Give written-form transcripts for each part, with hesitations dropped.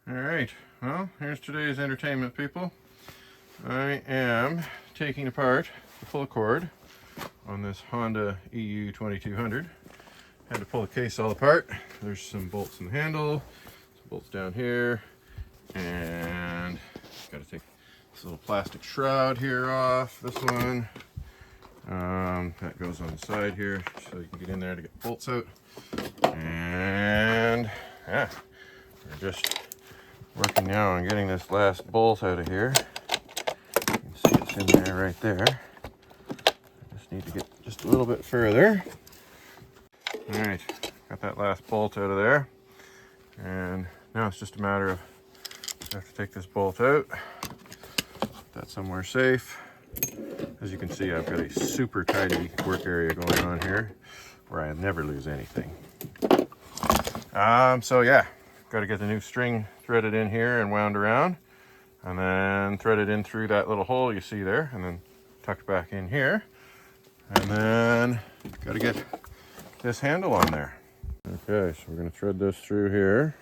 Alright, well, here's today's entertainment, people. I am taking apart the pull cord on this Honda EU 2200. Had to pull the case all apart. There's some bolts in the handle, some bolts down here, and got to take this little plastic shroud here off, this one. That goes on the side here so you can get in there to get the bolts out. And yeah, we're just working now on getting this last bolt out of here. You can see it's in there right there. I just need to get just a little bit further. All right, got that last bolt out of there. And now it's just a matter of, I have to take this bolt out, put that somewhere safe. As you can see, I've got a super tidy work area going on here where I never lose anything. So yeah, got to get the new string threaded in here and wound around, and then threaded in through that little hole you see there, and then tucked back in here. And then got to get this handle on there. Okay, so we're going to thread this through here,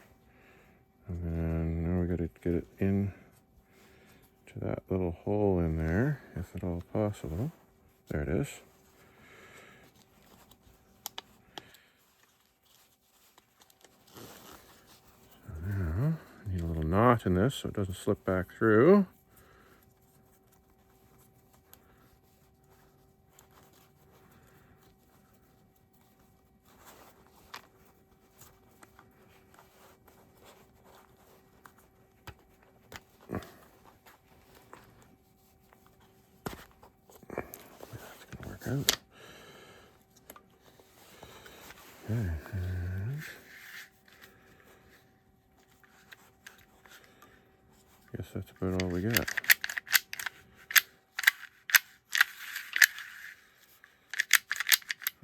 and then now we got to get it in to that little hole in there, if at all possible. There it is. So now I need a little knot in this so it doesn't slip back through. Out. Okay. Guess that's about all we got.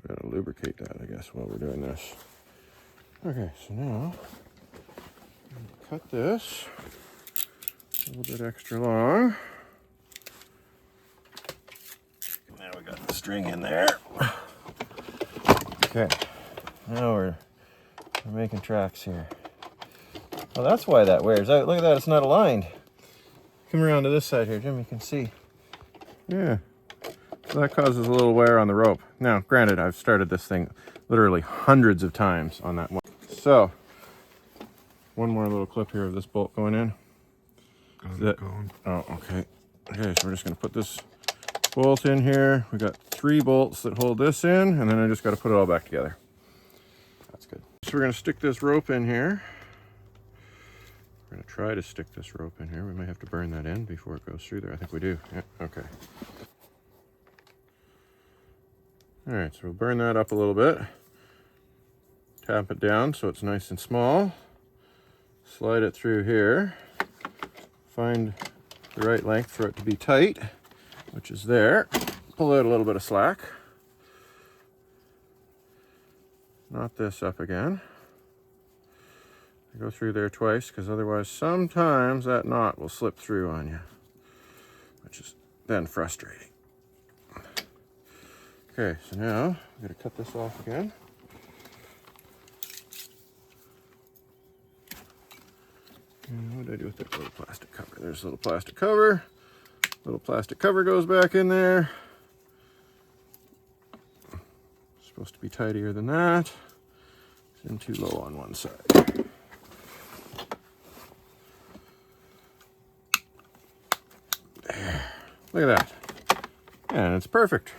We gotta lubricate that, I guess, while we're doing this. Okay, so now cut this a little bit extra long. Now we got the string in there. Okay, now we're making tracks here. Well, that's why that wears out. Look at that, it's not aligned. Come around to this side here, Jim, you can see. Yeah, so that causes a little wear on the rope. Now, granted, I've started this thing literally hundreds of times on that one. So, one more little clip here of this bolt going in. Going. Oh, okay. Okay, so we're just gonna put this bolt in here. We got 3 bolts that hold this in, and then I just got to put it all back together. That's good. So we're going to stick this rope in here. We're going to try to stick this rope in here. We may have to burn that in before it goes through there. I think we do. Yeah, okay. All right, so we'll burn that up a little bit. Tap it down so it's nice and small. Slide it through here. Find the right length for it to be tight, which is there. Pull out a little bit of slack. Knot this up again. Go through there twice, because otherwise sometimes that knot will slip through on you, which is then frustrating. Okay, so now I'm going to cut this off again. And what did I do with that little plastic cover? There's a little plastic cover. Little plastic cover goes back in there. Supposed to be tidier than that. It's in too low on one side. There. Look at that. And it's perfect.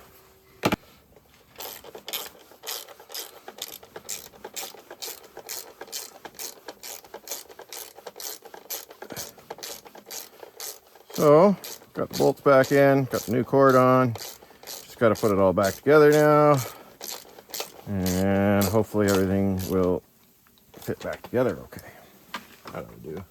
So, got the bolts back in, got the new cord on. Just got to put it all back together now. And hopefully everything will fit back together okay. That ought to do.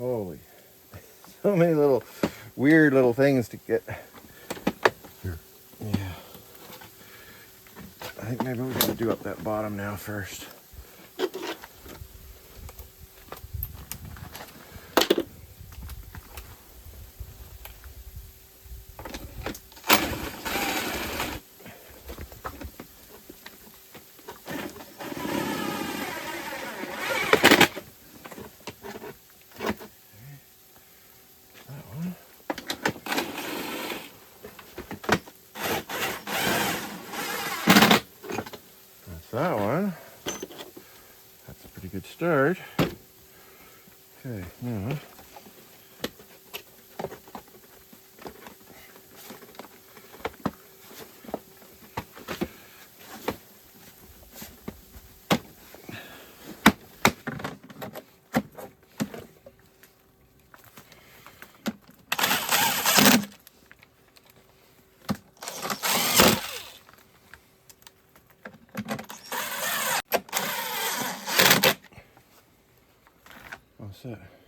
Holy, so many little weird little things to get. Here. Yeah. I think maybe we gotta do up that bottom now first. That one. That's a pretty good start. Okay, now. What's that?